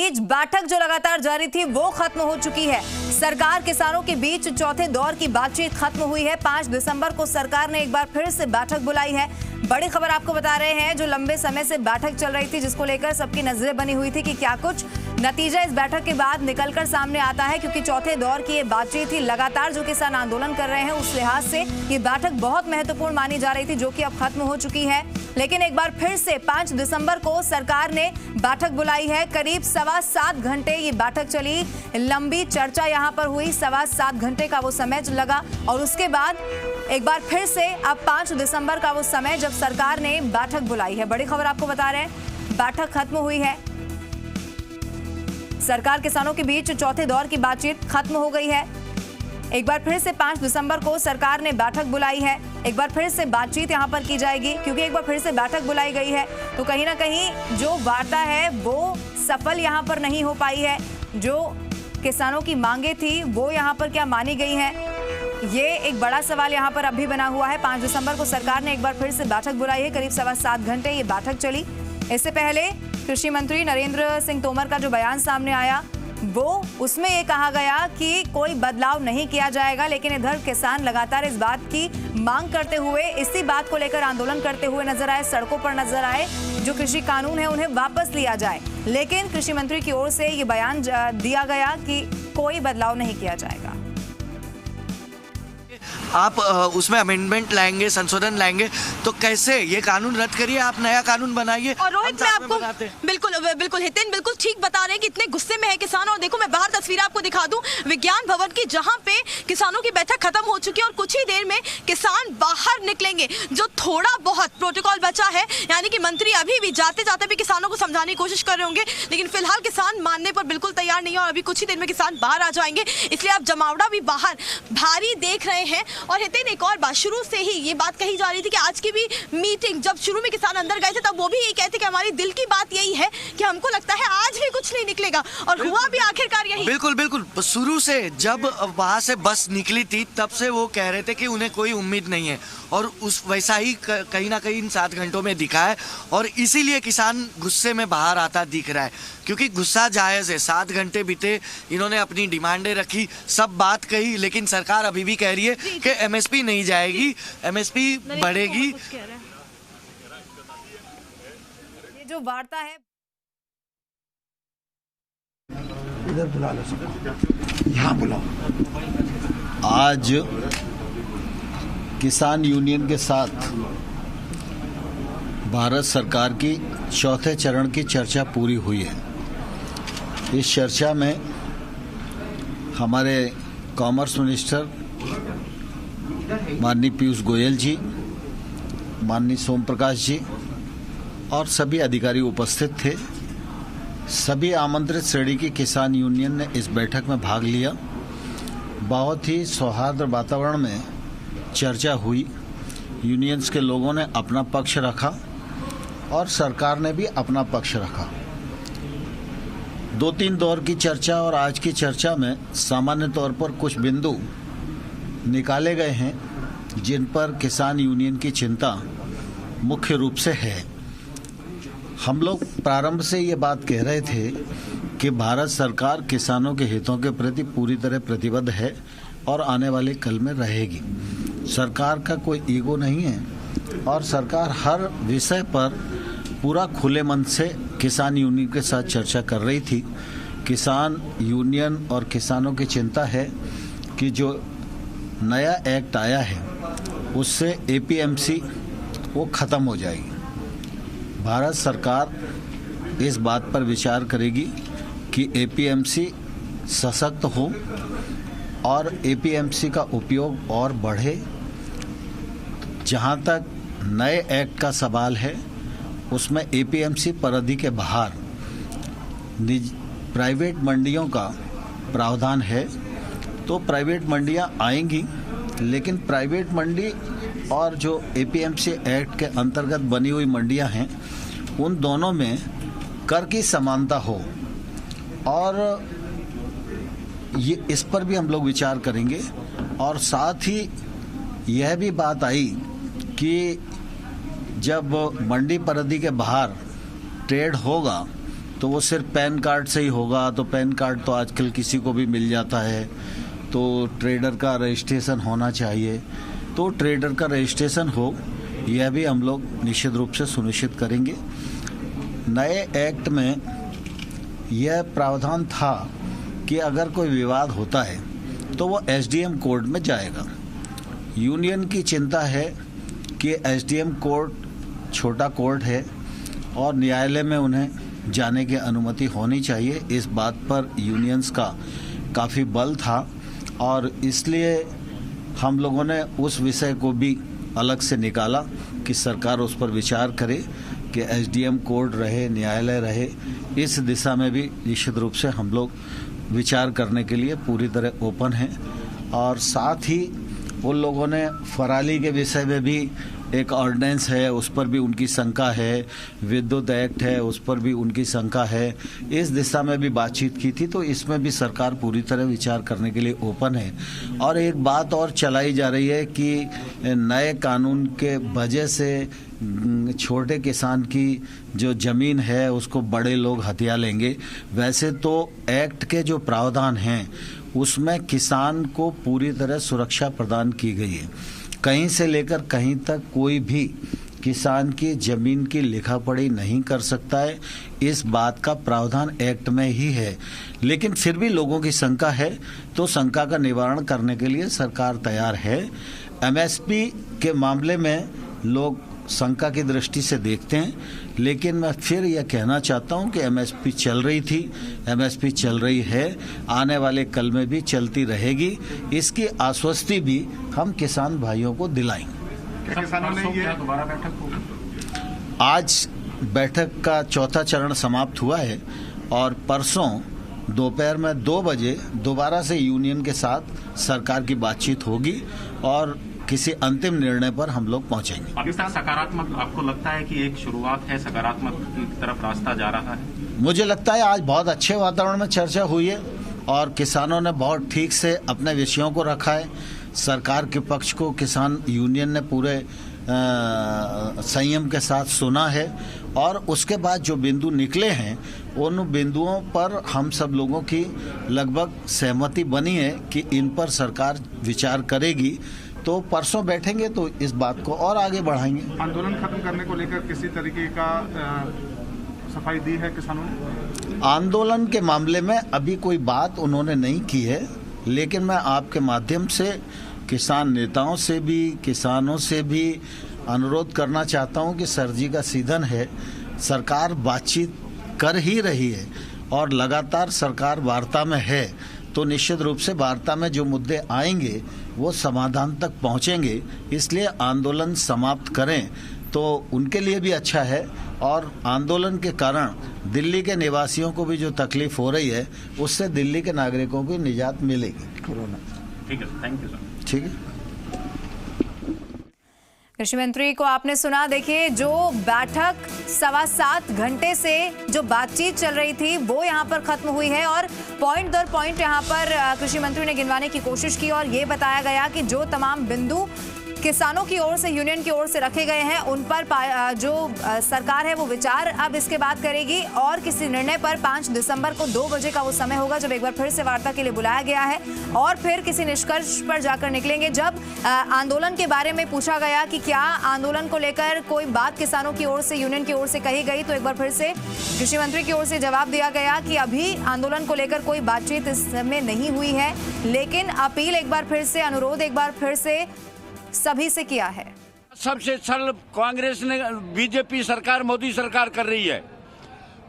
बीच बैठक जो लगातार जारी थी वो खत्म हो चुकी है। सरकार किसानों के बीच चौथे दौर की बातचीत खत्म हुई है। 5 दिसंबर को सरकार ने एक बार फिर से बैठक बुलाई है। बड़ी खबर आपको बता रहे हैं, जो लंबे समय से बैठक चल रही थी, जिसको लेकर सबकी नजरें बनी हुई थी कि क्या कुछ नतीजा इस बैठक के बाद निकलकर सामने आता है, क्योंकि चौथे दौर की ये बातचीत थी। लगातार जो किसान आंदोलन कर रहे हैं उस लिहाज से ये बैठक बहुत महत्वपूर्ण मानी जा रही थी, जो कि अब खत्म हो चुकी है। लेकिन एक बार फिर से 5 दिसंबर को सरकार ने बैठक बुलाई है। करीब 7.25 घंटे ये बैठक चली, लंबी चर्चा यहाँ पर हुई। 7.25 घंटे का वो समय लगा और उसके बाद एक बार फिर से अब 5 दिसंबर का वो समय जब सरकार ने बैठक बुलाई है। बड़ी खबर आपको बता रहे हैं, बैठक खत्म हुई है। सरकार किसानों के बीच चौथे दौर की बातचीत खत्म हो गई है। एक बार फिर से 5 दिसंबर को सरकार ने बैठक बुलाई है। एक बार फिर से बातचीत यहां पर की जाएगी, क्योंकि एक बार फिर से बैठक बुलाई गई है तो कहीं ना कहीं जो वार्ता है वो सफल यहां पर नहीं हो पाई है। जो किसानों की मांगे थी वो यहां पर क्या मानी गई हैं, ये एक बड़ा सवाल यहां पर अभी बना हुआ है। 5 दिसंबर को सरकार ने एक बार फिर से बैठक बुलाई है। करीब 7.25 घंटे ये बैठक चली। इससे पहले कृषि मंत्री नरेंद्र सिंह तोमर का जो बयान सामने आया वो उसमें ये कहा गया कि कोई बदलाव नहीं किया जाएगा, लेकिन इधर किसान लगातार इस बात की मांग करते हुए, इसी बात को लेकर आंदोलन करते हुए नजर आए, सड़कों पर नजर आए। जो कृषि कानून है उन्हें वापस लिया जाए, लेकिन कृषि मंत्री की ओर से ये बयान दिया गया कि कोई बदलाव नहीं किया जाएगा। आप उसमें अमेंडमेंट लाएंगे, संशोधन लाएंगे, तो कैसे ये कानून रद्द करिए, आप नया कानून बनाइए। और रोहित, मैं आपको बिल्कुल हितेन बिल्कुल ठीक बता रहे हैं कि इतने गुस्से में है किसान। और देखो, मैं बाहर तस्वीर आपको दिखा दूं विज्ञान भवन की, जहां पे किसानों की बैठक खत्म हो चुकी है और कुछ ही देर में किसान बाहर निकलेंगे। जो थोड़ा बहुत प्रोटोकॉल बचा है, यानी कि मंत्री अभी भी जाते जाते भी किसानों को समझाने की कोशिश कर रहे होंगे, लेकिन फिलहाल किसान मानने पर बिल्कुल तैयार नहीं है और अभी कुछ ही देर में किसान बाहर आ जाएंगे। इसलिए आप जमावड़ा भी बाहर भारी देख रहे हैं। और हितेन, एक और बात, शुरू से ही ये बात कही जा रही थी कि आज की भी मीटिंग, जब शुरू में किसान अंदर गए थे तब वो भी यही कहते कि हमारी दिल की बात यही है कि हमको लगता है आज भी कुछ नहीं निकलेगा, और हुआ भी आखिरकार यही। बिल्कुल शुरू से जब वहां से बस निकली थी तब से वो कह रहे थे कि उन्हें कोई उम्मीद नहीं है, और उस वैसा ही कहीं ना कहीं इन 7 घंटों में दिखा है। और इसीलिए किसान गुस्से में बाहर आता दिख रहा है, क्योंकि गुस्सा जायज है। 7 घंटे बीते, इन्होंने अपनी डिमांडें रखी, सब बात कही, लेकिन सरकार अभी भी कह रही है कि एमएसपी नहीं जाएगी, एमएसपी बढ़ेगी। ये जो वार्ता है, इधर बुला लो, यहाँ बुलाओ। आज किसान यूनियन के साथ भारत सरकार की चौथे चरण की चर्चा पूरी हुई है। इस चर्चा में हमारे कॉमर्स मिनिस्टर माननीय पीयूष गोयल जी, माननीय सोम प्रकाश जी और सभी अधिकारी उपस्थित थे। सभी आमंत्रित श्रेणी की किसान यूनियन ने इस बैठक में भाग लिया। बहुत ही सौहार्द वातावरण में चर्चा हुई। यूनियंस के लोगों ने अपना पक्ष रखा और सरकार ने भी अपना पक्ष रखा। 2-3 दौर की चर्चा और आज की चर्चा में सामान्य तौर पर कुछ बिंदु निकाले गए हैं जिन पर किसान यूनियन की चिंता मुख्य रूप से है। हम लोग प्रारंभ से ये बात कह रहे थे कि भारत सरकार किसानों के हितों के प्रति पूरी तरह प्रतिबद्ध है और आने वाले कल में रहेगी। सरकार का कोई ईगो नहीं है और सरकार हर विषय पर पूरा खुले मन से किसान यूनियन के साथ चर्चा कर रही थी। किसान यूनियन और किसानों की चिंता है कि जो नया एक्ट आया है उससे एपीएमसी वो ख़त्म हो जाएगी। भारत सरकार इस बात पर विचार करेगी कि एपीएमसी सशक्त हो और एपीएमसी का उपयोग और बढ़े। जहाँ तक नए एक्ट का सवाल है उसमें एपीएमसी परिधि के बाहर प्राइवेट मंडियों का प्रावधान है, तो प्राइवेट मंडियां आएंगी, लेकिन प्राइवेट मंडी और जो एपीएमसी एक्ट के अंतर्गत बनी हुई मंडियां हैं उन दोनों में कर की समानता हो। और ये इस पर भी हम लोग विचार करेंगे। और साथ ही यह भी बात आई कि जब मंडी परिधि के बाहर ट्रेड होगा तो वो सिर्फ पैन कार्ड से ही होगा, तो पैन कार्ड तो आजकल किसी को भी मिल जाता है। तो ट्रेडर का रजिस्ट्रेशन होना चाहिए, तो ट्रेडर का रजिस्ट्रेशन हो, यह भी हम लोग निश्चित रूप से सुनिश्चित करेंगे। नए एक्ट में यह प्रावधान था कि अगर कोई विवाद होता है तो वो एसडीएम कोर्ट में जाएगा। यूनियन की चिंता है कि एसडीएम कोर्ट छोटा कोर्ट है और न्यायालय में उन्हें जाने की अनुमति होनी चाहिए। इस बात पर यूनियंस का काफ़ी बल था और इसलिए हम लोगों ने उस विषय को भी अलग से निकाला कि सरकार उस पर विचार करे कि एसडीएम कोर्ट रहे, न्यायालय रहे। इस दिशा में भी निश्चित रूप से हम लोग विचार करने के लिए पूरी तरह ओपन हैं। और साथ ही उन लोगों ने फराली के विषय में भी एक ऑर्डिनेंस है, उस पर भी उनकी शंका है, विद्युत एक्ट है, उस पर भी उनकी शंका है। इस दिशा में भी बातचीत की थी, तो इसमें भी सरकार पूरी तरह विचार करने के लिए ओपन है। और एक बात और चलाई जा रही है कि नए कानून के वजह से छोटे किसान की जो ज़मीन है उसको बड़े लोग हथिया लेंगे। वैसे तो एक्ट के जो प्रावधान हैं उसमें किसान को पूरी तरह सुरक्षा प्रदान की गई है। कहीं से लेकर कहीं तक कोई भी किसान की जमीन की लिखा पढ़ी नहीं कर सकता है, इस बात का प्रावधान एक्ट में ही है। लेकिन फिर भी लोगों की शंका है, तो शंका का निवारण करने के लिए सरकार तैयार है। एमएसपी के मामले में लोग शंका की दृष्टि से देखते हैं, लेकिन मैं फिर यह कहना चाहता हूं कि एमएसपी चल रही थी, एमएसपी चल रही है, आने वाले कल में भी चलती रहेगी। इसकी आश्वस्ति भी हम किसान भाइयों को दिलाएंगे। किसानों ने ये दोबारा बैठक होगी? आज बैठक का चौथा चरण समाप्त हुआ है और परसों दोपहर में 2 बजे दोबारा से यूनियन के साथ सरकार की बातचीत होगी और किसी अंतिम निर्णय पर हम लोग पहुंचेंगे। पाकिस्तान सकारात्मक आपको लगता है कि एक शुरुआत है, सकारात्मक की तरफ रास्ता जा रहा है? मुझे लगता है आज बहुत अच्छे वातावरण में चर्चा हुई है और किसानों ने बहुत ठीक से अपने विषयों को रखा है। सरकार के पक्ष को किसान यूनियन ने पूरे संयम के साथ सुना है और उसके बाद जो बिंदु निकले हैं उन बिंदुओं पर हम सब लोगों की लगभग सहमति बनी है कि इन पर सरकार विचार करेगी। तो परसों बैठेंगे तो इस बात को और आगे बढ़ाएंगे। आंदोलन खत्म करने को लेकर किसी तरीके का सफाई दी है किसानों ने? आंदोलन के मामले में अभी कोई बात उन्होंने नहीं की है, लेकिन मैं आपके माध्यम से किसान नेताओं से भी, किसानों से भी अनुरोध करना चाहता हूं कि सर्दी का सीजन है, सरकार बातचीत कर ही रही है और लगातार सरकार वार्ता में है। तो निश्चित रूप से वार्ता में जो मुद्दे आएंगे वो समाधान तक पहुंचेंगे। इसलिए आंदोलन समाप्त करें तो उनके लिए भी अच्छा है और आंदोलन के कारण दिल्ली के निवासियों को भी जो तकलीफ हो रही है उससे दिल्ली के नागरिकों को निजात मिलेगी। कोरोना ठीक है, थैंक यू सर। ठीक है। कृषि मंत्री को आपने सुना। देखिए, जो बैठक 7.25 घंटे से जो बातचीत चल रही थी वो यहाँ पर खत्म हुई है और पॉइंट दर पॉइंट यहाँ पर कृषि मंत्री ने गिनवाने की कोशिश की और ये बताया गया कि जो तमाम बिंदु किसानों की ओर से, यूनियन की ओर से रखे गए हैं उन पर जो सरकार है वो विचार अब इसके बाद करेगी और किसी निर्णय पर 5 दिसंबर को 2 बजे का वो समय होगा जब एक बार फिर से वार्ता के लिए बुलाया गया है और फिर किसी निष्कर्ष पर जाकर निकलेंगे। जब आंदोलन के बारे में पूछा गया कि क्या आंदोलन को लेकर कोई बात किसानों की ओर से, यूनियन की ओर से कही गई, तो एक बार फिर से कृषि मंत्री की ओर से जवाब दिया गया कि अभी आंदोलन को लेकर कोई बातचीत इस समय नहीं हुई है, लेकिन अपील एक बार फिर से, अनुरोध एक बार फिर से सभी से किया है। सबसे छल कांग्रेस ने, बीजेपी सरकार, मोदी सरकार कर रही है।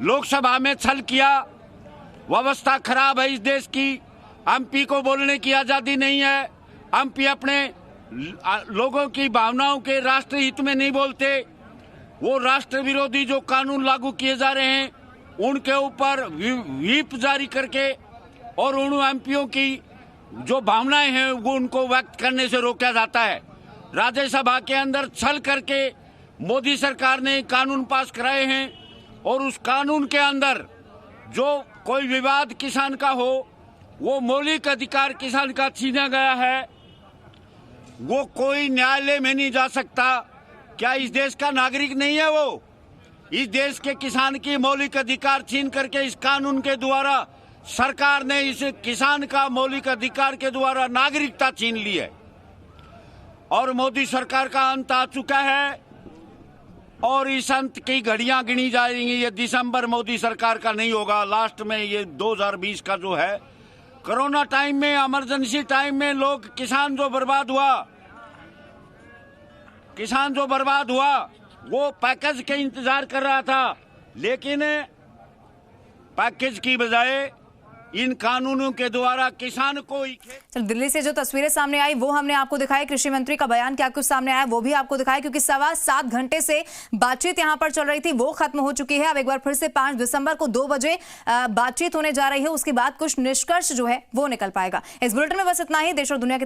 लोकसभा में छल किया, व्यवस्था खराब है इस देश की। एमपी को बोलने की आजादी नहीं है। एमपी अपने लोगों की भावनाओं के राष्ट्र हित में नहीं बोलते। वो राष्ट्र विरोधी जो कानून लागू किए जा रहे हैं उनके ऊपर व्हिप जारी करके और उन एमपीओं की जो भावनाएं हैं वो उनको व्यक्त करने से रोका जाता है। राज्यसभा के अंदर छल करके मोदी सरकार ने कानून पास कराए हैं और उस कानून के अंदर जो कोई विवाद किसान का हो, वो मौलिक अधिकार किसान का छीना गया है, वो कोई न्यायालय में नहीं जा सकता। क्या इस देश का नागरिक नहीं है वो? इस देश के किसान की मौलिक अधिकार छीन करके इस कानून के द्वारा सरकार ने इस किसान का मौलिक अधिकार के द्वारा नागरिकता छीन ली है और मोदी सरकार का अंत आ चुका है और इस अंत की घड़ियां गिनी जाएंगी। ये दिसंबर मोदी सरकार का नहीं होगा, लास्ट में ये 2020 का जो है कोरोना टाइम में, इमरजेंसी टाइम में लोग किसान जो बर्बाद हुआ वो पैकेज के इंतजार कर रहा था, लेकिन पैकेज की बजाय इन कानूनों के द्वारा किसान को चल दिल्ली से जो तस्वीरें सामने आई वो हमने आपको दिखाई, कृषि मंत्री का बयान क्या कुछ सामने आया वो भी आपको दिखाया, क्योंकि 7.25 घंटे से बातचीत यहां पर चल रही थी वो खत्म हो चुकी है। अब एक बार फिर से 5 दिसंबर को 2 बजे बातचीत होने जा रही है, उसके बाद कुछ निष्कर्ष जो है वो निकल पाएगा। इस बुलेटिन में बस इतना ही। देश और दुनिया के